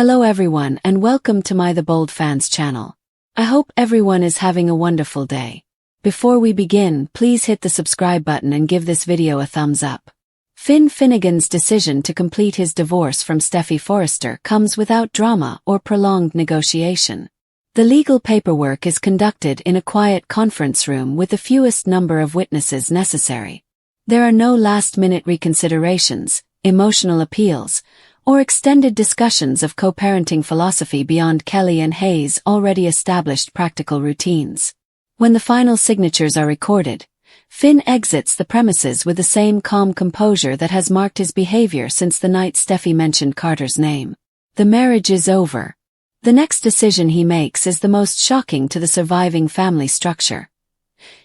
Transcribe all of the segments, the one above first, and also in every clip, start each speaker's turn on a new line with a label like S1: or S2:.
S1: Hello everyone and welcome to my The Bold Fans channel. I hope everyone is having a wonderful day. Before we begin, please hit the subscribe button and give this video a thumbs up. Finn Finnegan's decision to complete his divorce from Steffi Forrester comes without drama or prolonged negotiation. The legal paperwork is conducted in a quiet conference room with the fewest number of witnesses necessary. There are no last-minute reconsiderations, emotional appeals, or extended discussions of co-parenting philosophy beyond Kelly and Hayes' already established practical routines. When the final signatures are recorded, Finn exits the premises with the same calm composure that has marked his behavior since the night Steffi mentioned Carter's name. The marriage is over. The next decision he makes is the most shocking to the surviving family structure.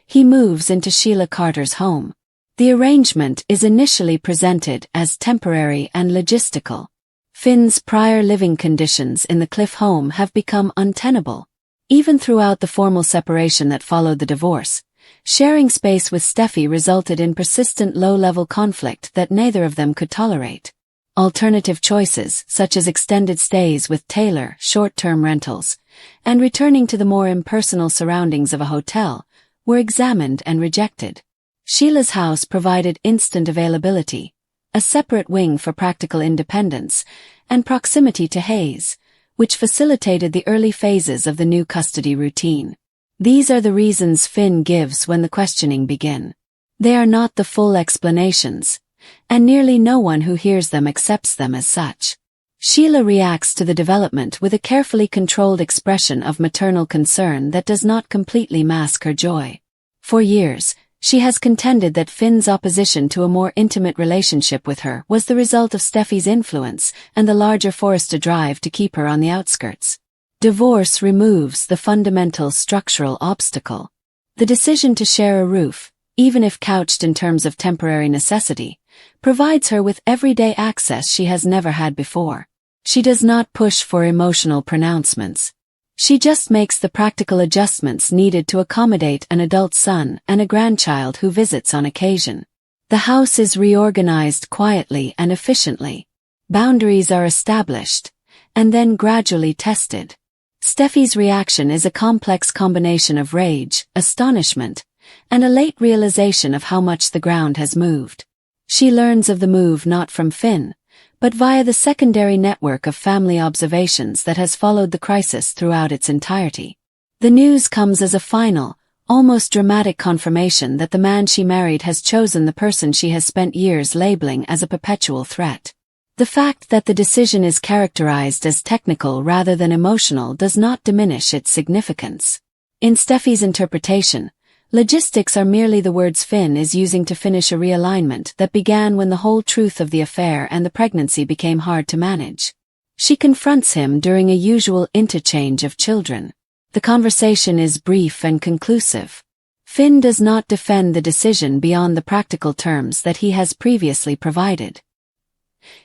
S1: He moves into SHEILA Carter's home. The arrangement is initially presented as temporary and logistical. Finn's prior living conditions in the Cliff home have become untenable. Even throughout the formal separation that followed the divorce, sharing space with Steffi resulted in persistent low-level conflict that neither of them could tolerate. Alternative choices, such as extended stays with Taylor, short-term rentals, and returning to the more impersonal surroundings of a hotel, were examined and rejected. SHEILA's house provided instant availability, a separate wing for practical independence, and proximity to Hayes, which facilitated the early phases of the new custody routine. These are the reasons Finn gives when the questioning begins. They are not the full explanations, and nearly no one who hears them accepts them as such. SHEILA reacts to the development with a carefully controlled expression of maternal concern that does not completely mask her joy. For years, she has contended that Finn's opposition to a more intimate relationship with her was the result of Steffi's influence and the larger Forrester drive to keep her on the outskirts. Divorce removes the fundamental structural obstacle. The decision to share a roof, even if couched in terms of temporary necessity, provides her with everyday access she has never had before. She does not push for emotional pronouncements. She just makes the practical adjustments needed to accommodate an adult son and a grandchild who visits on occasion. The house is reorganized quietly and efficiently. Boundaries are established, and then gradually tested. Steffi's reaction is a complex combination of rage, astonishment, and a late realization of how much the ground has moved. She learns of the move not from Finn, but via the secondary network of family observations that has followed the crisis throughout its entirety. The news comes as a final, almost dramatic confirmation that the man she married has chosen the person she has spent years labeling as a perpetual threat. The fact that the decision is characterized as technical rather than emotional does not diminish its significance. In Steffi's interpretation, logistics are merely the words Finn is using to finish a realignment that began when the whole truth of the affair and the pregnancy became hard to manage. She confronts him during a usual interchange of children. The conversation is brief and conclusive. Finn does not defend the decision beyond the practical terms that he has previously provided.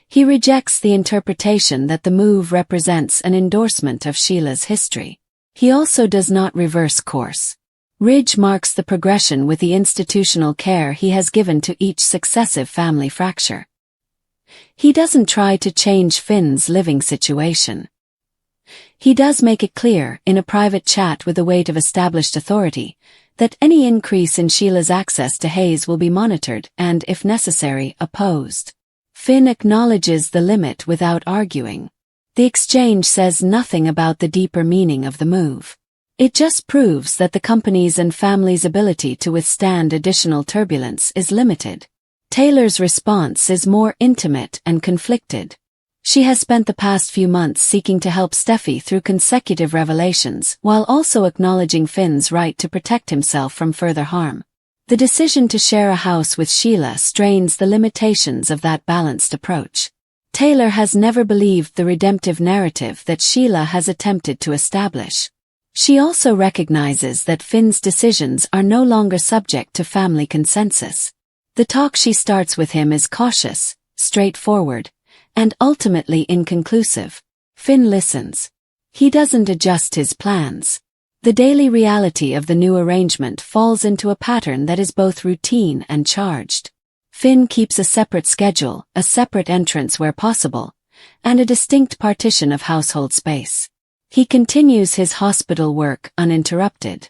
S1: He rejects the interpretation that the move represents an endorsement of SHEILA's history. He also does not reverse course. Ridge marks the progression with the institutional care he has given to each successive family fracture. He doesn't try to change Finn's living situation. He does make it clear, in a private chat with the weight of established authority, that any increase in SHEILA's access to Hayes will be monitored and, if necessary, opposed. Finn acknowledges the limit without arguing. The exchange says nothing about the deeper meaning of the move. It just proves that the company's and family's ability to withstand additional turbulence is limited. Taylor's response is more intimate and conflicted. She has spent the past few months seeking to help Steffi through consecutive revelations while also acknowledging Finn's right to protect himself from further harm. The decision to share a house with SHEILA strains the limitations of that balanced approach. Taylor has never believed the redemptive narrative that SHEILA has attempted to establish. She also recognizes that Finn's decisions are no longer subject to family consensus. The talk she starts with him is cautious, straightforward, and ultimately inconclusive. Finn listens. He doesn't adjust his plans. The daily reality of the new arrangement falls into a pattern that is both routine and charged. Finn keeps a separate schedule, a separate entrance where possible, and a distinct partition of household space. He continues his hospital work uninterrupted.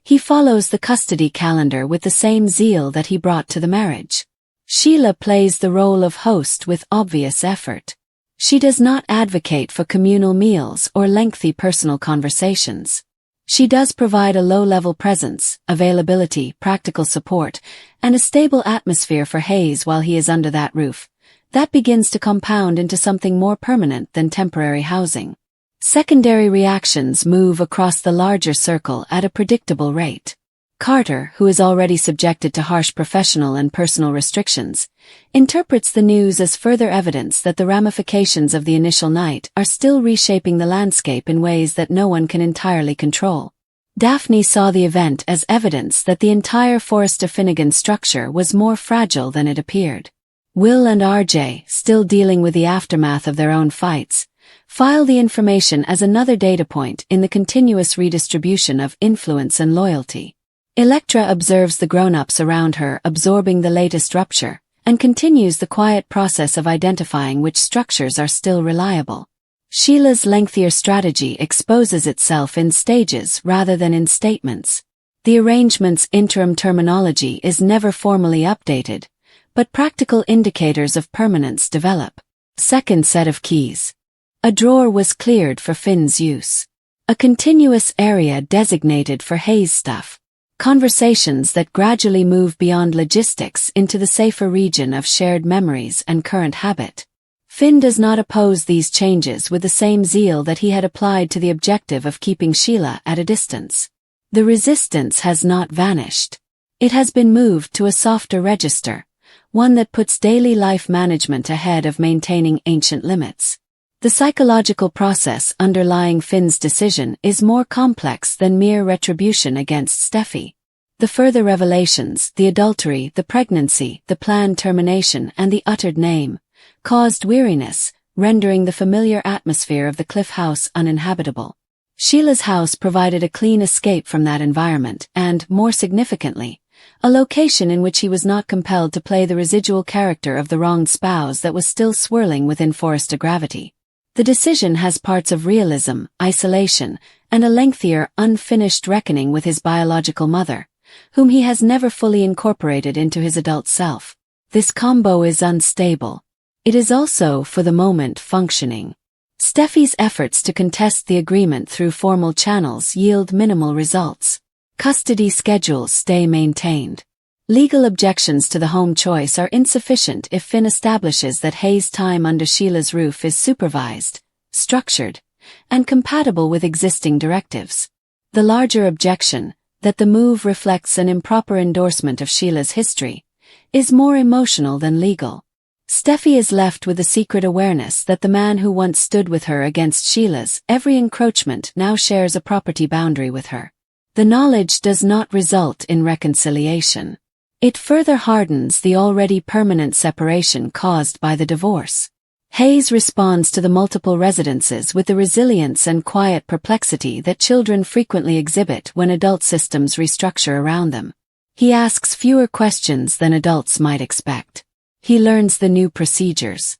S1: He follows the custody calendar with the same zeal that he brought to the marriage. SHEILA plays the role of host with obvious effort. She does not advocate for communal meals or lengthy personal conversations. She does provide a low-level presence, availability, practical support, and a stable atmosphere for Hayes while he is under that roof. That begins to compound into something more permanent than temporary housing. Secondary reactions move across the larger circle at a predictable rate. Carter, who is already subjected to harsh professional and personal restrictions, interprets the news as further evidence that the ramifications of the initial night are still reshaping the landscape in ways that no one can entirely control. Daphne saw the event as evidence that the entire Forrester-Finnegan structure was more fragile than it appeared. Will and RJ, still dealing with the aftermath of their own fights, file the information as another data point in the continuous redistribution of influence and loyalty. Electra observes the grown-ups around her absorbing the latest rupture, and continues the quiet process of identifying which structures are still reliable. SHEILA's lengthier strategy exposes itself in stages rather than in statements. The arrangement's interim terminology is never formally updated, but practical indicators of permanence develop. Second set of keys. A drawer was cleared for Finn's use. A continuous area designated for Hayes' stuff. Conversations that gradually move beyond logistics into the safer region of shared memories and current habit. Finn does not oppose these changes with the same zeal that he had applied to the objective of keeping SHEILA at a distance. The resistance has not vanished. It has been moved to a softer register, one that puts daily life management ahead of maintaining ancient limits. The psychological process underlying Finn's decision is more complex than mere retribution against STEFFY. The further revelations, the adultery, the pregnancy, the planned termination, and the uttered name, caused weariness, rendering the familiar atmosphere of the Cliff House uninhabitable. SHEILA's house provided a clean escape from that environment and, more significantly, a location in which he was not compelled to play the residual character of the wronged spouse that was still swirling within Forrester gravity. The decision has parts of realism, isolation, and a lengthier, unfinished reckoning with his biological mother, whom he has never fully incorporated into his adult self. This combo is unstable. It is also, for the moment, functioning. STEFFY's efforts to contest the agreement through formal channels yield minimal results. Custody schedules stay maintained. Legal objections to the home choice are insufficient if Finn establishes that Hayes' time under SHEILA's roof is supervised, structured, and compatible with existing directives. The larger objection, that the move reflects an improper endorsement of SHEILA's history, is more emotional than legal. STEFFY is left with the secret awareness that the man who once stood with her against SHEILA's every encroachment now shares a property boundary with her. The knowledge does not result in reconciliation. It further hardens the already permanent separation caused by the divorce. Hayes responds to the multiple residences with the resilience and quiet perplexity that children frequently exhibit when adult systems restructure around them. He asks fewer questions than adults might expect. He learns the new procedures.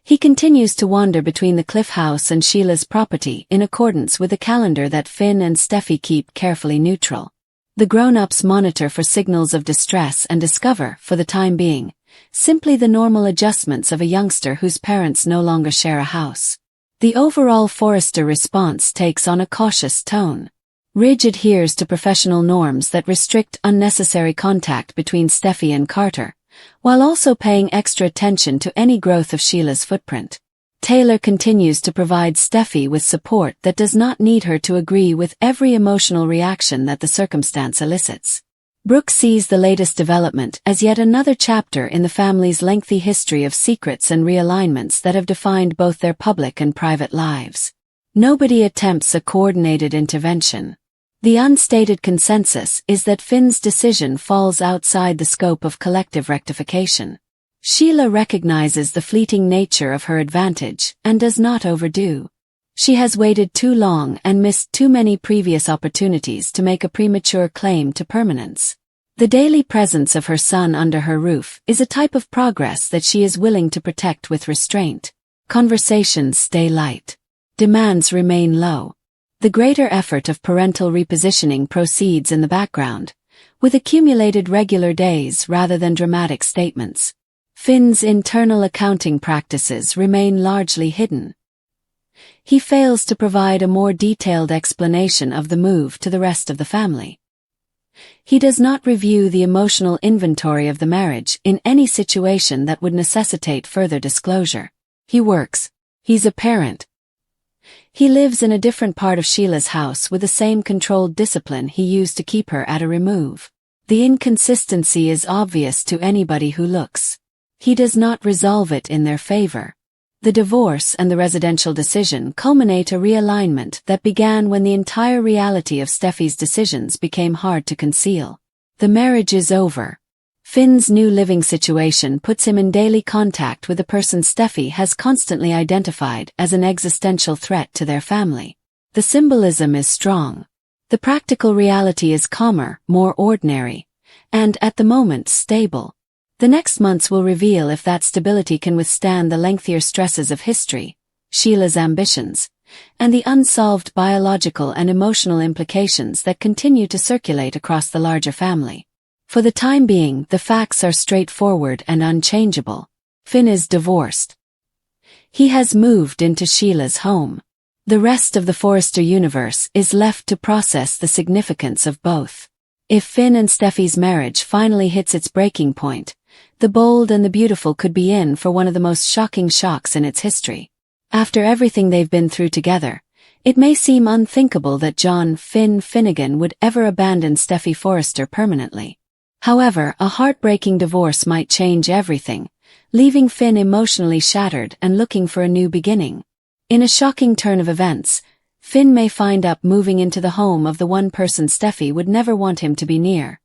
S1: He continues to wander between the Cliff House and SHEILA's property in accordance with a calendar that Finn and STEFFY keep carefully neutral. The grown-ups monitor for signals of distress and discover, for the time being, simply the normal adjustments of a youngster whose parents no longer share a house. The overall Forrester response takes on a cautious tone. Ridge adheres to professional norms that restrict unnecessary contact between STEFFY and Carter, while also paying extra attention to any growth of SHEILA's footprint. Taylor continues to provide STEFFY with support that does not need her to agree with every emotional reaction that the circumstance elicits. Brooke sees the latest development as yet another chapter in the family's lengthy history of secrets and realignments that have defined both their public and private lives. Nobody attempts a coordinated intervention. The unstated consensus is that Finn's decision falls outside the scope of collective rectification. SHEILA recognizes the fleeting nature of her advantage and does not overdo. She has waited too long and missed too many previous opportunities to make a premature claim to permanence. The daily presence of her son under her roof is a type of progress that she is willing to protect with restraint. Conversations stay light. Demands remain low. The greater effort of parental repositioning proceeds in the background, with accumulated regular days rather than dramatic statements. Finn's internal accounting practices remain largely hidden. He fails to provide a more detailed explanation of the move to the rest of the family. He does not review the emotional inventory of the marriage in any situation that would necessitate further disclosure. He works. He's a parent. He lives in a different part of SHEILA's house with the same controlled discipline he used to keep her at a remove. The inconsistency is obvious to anybody who looks. He does not resolve it in their favor. The divorce and the residential decision culminate a realignment that began when the entire reality of STEFFY's decisions became hard to conceal. The marriage is over. Finn's new living situation puts him in daily contact with a person STEFFY has constantly identified as an existential threat to their family. The symbolism is strong. The practical reality is calmer, more ordinary, and, at the moment, stable. The next months will reveal if that stability can withstand the lengthier stresses of history, SHEILA's ambitions, and the unsolved biological and emotional implications that continue to circulate across the larger family. For the time being, the facts are straightforward and unchangeable. Finn is divorced. He has moved into SHEILA's home. The rest of the Forrester universe is left to process the significance of both. If Finn and STEFFY's marriage finally hits its breaking point, the bold and the beautiful could be in for one of the most shocking shocks in its history. After everything they've been through together, it may seem unthinkable that John Finn Finnegan would ever abandon STEFFY Forrester permanently. However, a heartbreaking divorce might change everything, leaving Finn emotionally shattered and looking for a new beginning. In a shocking turn of events, Finn may find up moving into the home of the one person STEFFY would never want him to be near,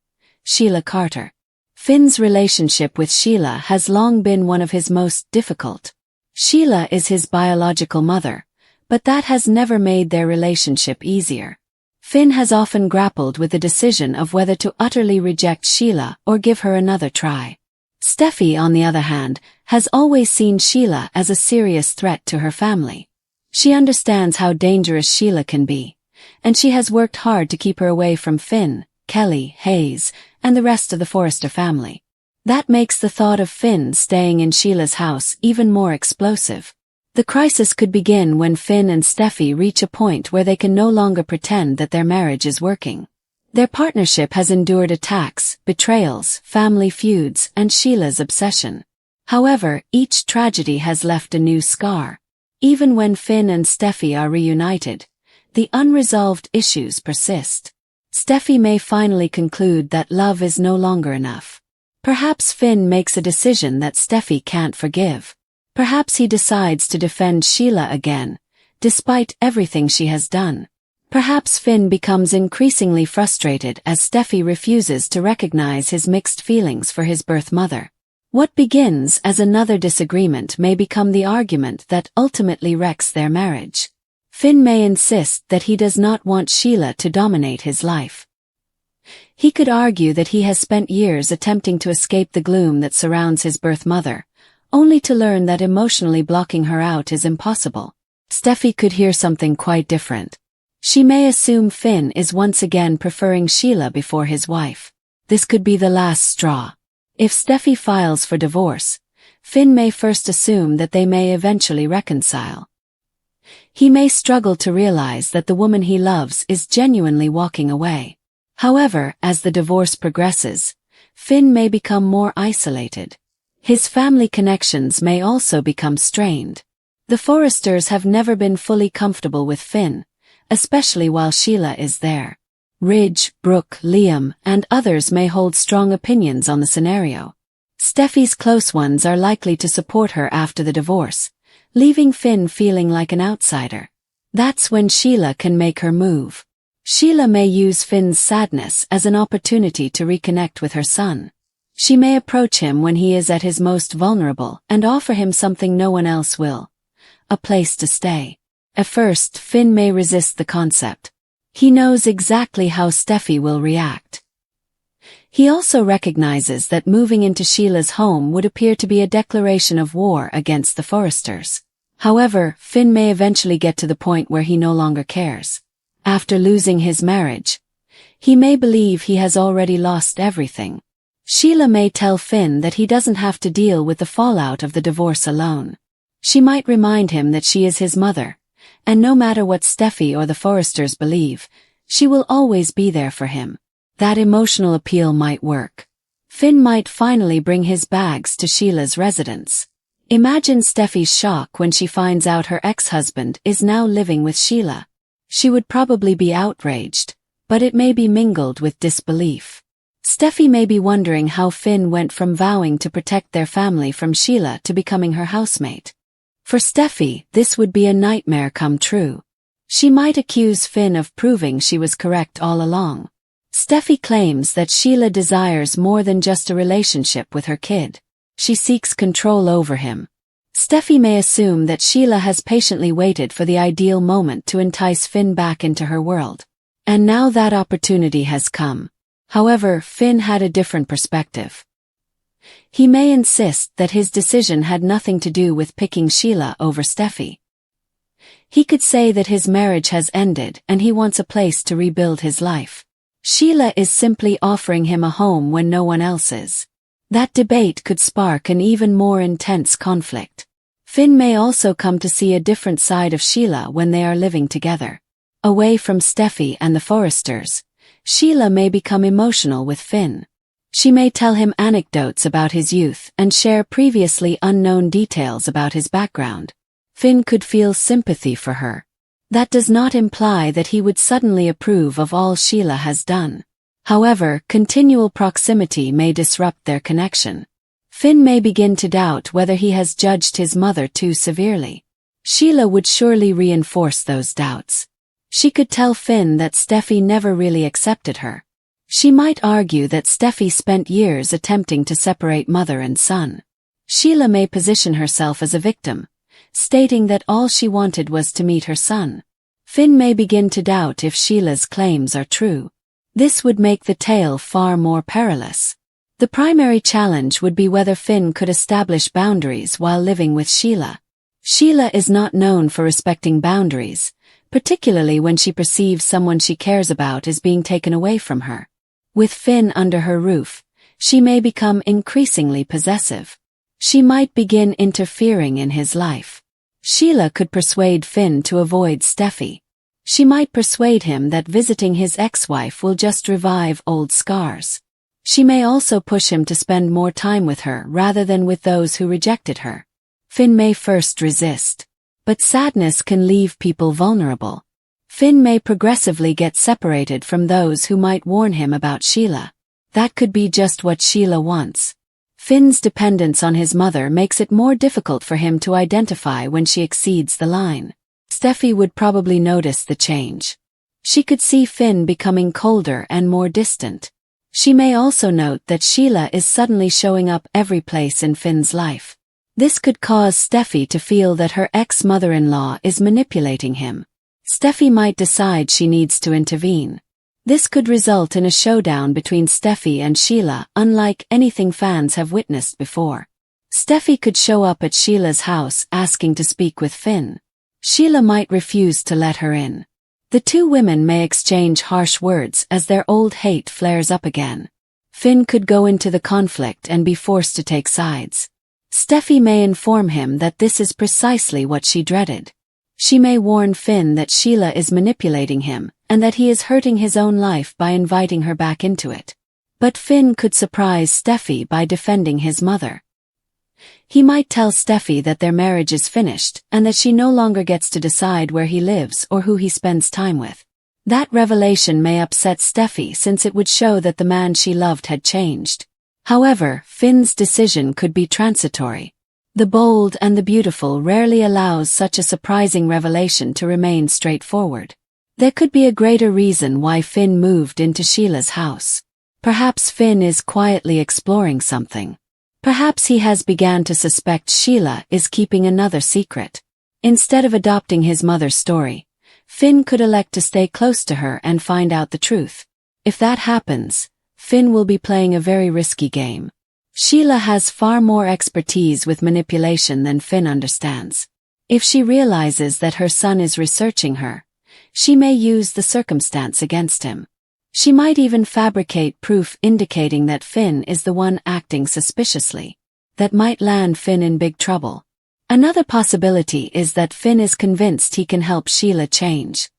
S1: SHEILA Carter. Finn's relationship with SHEILA has long been one of his most difficult. SHEILA is his biological mother, but that has never made their relationship easier. Finn has often grappled with the decision of whether to utterly reject SHEILA or give her another try. STEFFY, on the other hand, has always seen SHEILA as a serious threat to her family. She understands how dangerous SHEILA can be, and she has worked hard to keep her away from Finn, Kelly, Hayes, and the rest of the Forrester family. That makes the thought of Finn staying in SHEILA's house even more explosive. The crisis could begin when Finn and STEFFY reach a point where they can no longer pretend that their marriage is working. Their partnership has endured attacks, betrayals, family feuds, and SHEILA's obsession. However, each tragedy has left a new scar. Even when Finn and STEFFY are reunited, the unresolved issues persist. STEFFY may finally conclude that love is no longer enough. Perhaps Finn makes a decision that STEFFY can't forgive. Perhaps he decides to defend SHEILA again, despite everything she has done. Perhaps Finn becomes increasingly frustrated as STEFFY refuses to recognize his mixed feelings for his birth mother. What begins as another disagreement may become the argument that ultimately wrecks their marriage. Finn may insist that he does not want SHEILA to dominate his life. He could argue that he has spent years attempting to escape the gloom that surrounds his birth mother, only to learn that emotionally blocking her out is impossible. STEFFY could hear something quite different. She may assume Finn is once again preferring SHEILA before his wife. This could be the last straw. If STEFFY files for divorce, Finn may first assume that they may eventually reconcile. He may struggle to realize that the woman he loves is genuinely walking away. However, as the divorce progresses, Finn may become more isolated. His family connections may also become strained. The Forresters have never been fully comfortable with Finn, especially while SHEILA is there. Ridge, Brooke, Liam, and others may hold strong opinions on the scenario. STEFFY's close ones are likely to support her after the divorce, leaving Finn feeling like an outsider. That's when SHEILA can make her move. SHEILA may use Finn's sadness as an opportunity to reconnect with her son. She may approach him when he is at his most vulnerable and offer him something no one else will: a place to stay. At first, Finn may resist the concept. He knows exactly how STEFFY will react. He also recognizes that moving into SHEILA's home would appear to be a declaration of war against the Forresters. However, Finn may eventually get to the point where he no longer cares. After losing his marriage, he may believe he has already lost everything. SHEILA may tell Finn that he doesn't have to deal with the fallout of the divorce alone. She might remind him that she is his mother, and no matter what STEFFY or the Forresters believe, she will always be there for him. That emotional appeal might work. Finn might finally bring his bags to SHEILA's residence. Imagine STEFFY's shock when she finds out her ex-husband is now living with SHEILA. She would probably be outraged, but it may be mingled with disbelief. STEFFY may be wondering how Finn went from vowing to protect their family from SHEILA to becoming her housemate. For STEFFY, this would be a nightmare come true. She might accuse Finn of proving she was correct all along. STEFFY claims that SHEILA desires more than just a relationship with her kid. She seeks control over him. STEFFY may assume that SHEILA has patiently waited for the ideal moment to entice Finn back into her world. And now that opportunity has come. However, Finn had a different perspective. He may insist that his decision had nothing to do with picking SHEILA over STEFFY. He could say that his marriage has ended and he wants a place to rebuild his life. SHEILA is simply offering him a home when no one else is. That debate could spark an even more intense conflict. Finn may also come to see a different side of SHEILA when they are living together. Away from STEFFY and the Forresters, SHEILA may become emotional with Finn. She may tell him anecdotes about his youth and share previously unknown details about his background. Finn could feel sympathy for her. That does not imply that he would suddenly approve of all SHEILA has done. However, continual proximity may disrupt their connection. Finn may begin to doubt whether he has judged his mother too severely. SHEILA would surely reinforce those doubts. She could tell Finn that STEFFY never really accepted her. She might argue that STEFFY spent years attempting to separate mother and son. SHEILA may position herself as a victim, stating that all she wanted was to meet her son. Finn may begin to doubt if SHEILA's claims are true. This would make the tale far more perilous. The primary challenge would be whether Finn could establish boundaries while living with SHEILA. SHEILA is not known for respecting boundaries, particularly when she perceives someone she cares about is being taken away from her. With Finn under her roof, she may become increasingly possessive. She might begin interfering in his life. SHEILA could persuade Finn to avoid STEFFY. She might persuade him that visiting his ex-wife will just revive old scars. She may also push him to spend more time with her rather than with those who rejected her. Finn may first resist. But sadness can leave people vulnerable. Finn may progressively get separated from those who might warn him about SHEILA. That could be just what SHEILA wants. Finn's dependence on his mother makes it more difficult for him to identify when she exceeds the line. STEFFY would probably notice the change. She could see Finn becoming colder and more distant. She may also note that SHEILA is suddenly showing up every place in Finn's life. This could cause STEFFY to feel that her ex-mother-in-law is manipulating him. STEFFY might decide she needs to intervene. This could result in a showdown between STEFFY and SHEILA, unlike anything fans have witnessed before. STEFFY could show up at SHEILA's house asking to speak with Finn. SHEILA might refuse to let her in. The two women may exchange harsh words as their old hate flares up again. Finn could go into the conflict and be forced to take sides. STEFFY may inform him that this is precisely what she dreaded. She may warn Finn that SHEILA is manipulating him, and that he is hurting his own life by inviting her back into it. But Finn could surprise STEFFY by defending his mother. He might tell STEFFY that their marriage is finished, and that she no longer gets to decide where he lives or who he spends time with. That revelation may upset STEFFY since it would show that the man she loved had changed. However, Finn's decision could be transitory. The bold and the beautiful rarely allows such a surprising revelation to remain straightforward. There could be a greater reason why Finn moved into SHEILA's house. Perhaps Finn is quietly exploring something. Perhaps he has begun to suspect SHEILA is keeping another secret. Instead of adopting his mother's story, Finn could elect to stay close to her and find out the truth. If that happens, Finn will be playing a very risky game. SHEILA has far more expertise with manipulation than Finn understands. If she realizes that her son is researching her, she may use the circumstance against him. She might even fabricate proof indicating that Finn is the one acting suspiciously. That might land Finn in big trouble. Another possibility is that Finn is convinced he can help SHEILA change.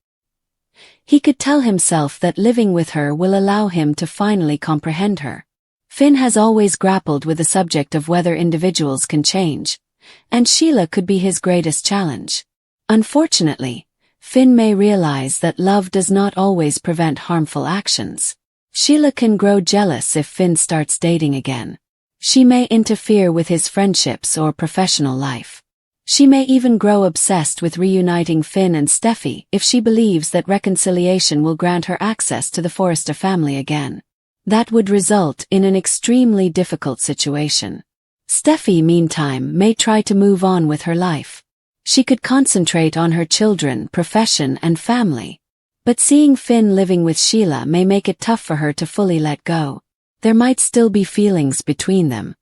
S1: He could tell himself that living with her will allow him to finally comprehend her. Finn has always grappled with the subject of whether individuals can change, and SHEILA could be his greatest challenge. Unfortunately, Finn may realize that love does not always prevent harmful actions. SHEILA can grow jealous if Finn starts dating again. She may interfere with his friendships or professional life. She may even grow obsessed with reuniting Finn and STEFFY if she believes that reconciliation will grant her access to the Forrester family again. That would result in an extremely difficult situation. STEFFY, meantime, may try to move on with her life. She could concentrate on her children, profession, and family. But seeing Finn living with SHEILA may make it tough for her to fully let go. There might still be feelings between them.